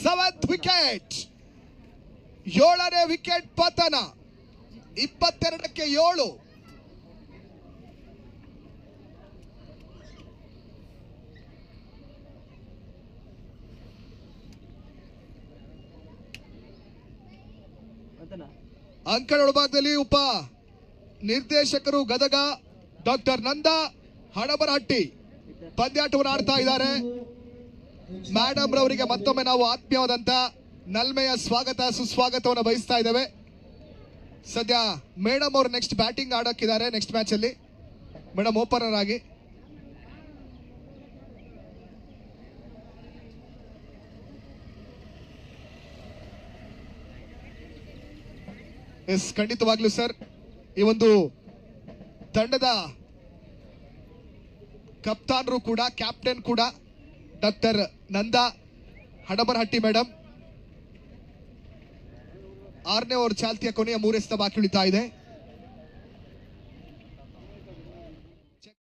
7th wicket, 7ನೇ wicket ಪತನ. 22ಕ್ಕೆ 7. ಅಂಕಣ ವಿಭಾಗದಲ್ಲಿ ಉಪ ನಿರ್ದೇಶಕರು ಗದಗ ಡಾಕ್ಟರ್ ನಂದಾ ಹಡಬರಹಟ್ಟಿ ಪಂದ್ಯಾಟವನ್ನು ಆಡ್ತಾ ಇದ್ದಾರೆ. ಮೇಡಮ್ ರವರಿಗೆ ಮತ್ತೊಮ್ಮೆ ನಾವು ಆತ್ಮೀಯವಾದಂತ ನಲ್ಮೆಯ ಸ್ವಾಗತ ಸುಸ್ವಾಗತವನ್ನು ಬಯಸ್ತಾ ಇದ್ದೇವೆ. ಸದ್ಯ ಮೇಡಮ್ ಅವರು ನೆಕ್ಸ್ಟ್ ಬ್ಯಾಟಿಂಗ್ ಆಡಕ್ಕಿದ್ದಾರೆ ನೆಕ್ಸ್ಟ್ ಮ್ಯಾಚ್ ಅಲ್ಲಿ. ಮೇಡಮ್ ಓಪನರ್ ಆಗಿ. ಎಸ್, ಖಂಡಿತವಾಗ್ಲೂ ಸರ್, ಈ ಒಂದು ತಂಡದ ಕಪ್ತಾನರು ಕೂಡ ಕ್ಯಾಪ್ಟನ್ ಕೂಡ ಡಾಕ್ಟರ್ ನಂದಾ ಹಡಬರಹಟ್ಟಿ ಮೇಡಮ್. 6ನೇ ಓವರ್ ಚಾಲ್ತಿಯ ಕೊನೆಯ 3 ಎಸೆತ ಬಾಕಿ ಉಳಿತಾ ಇದೆ.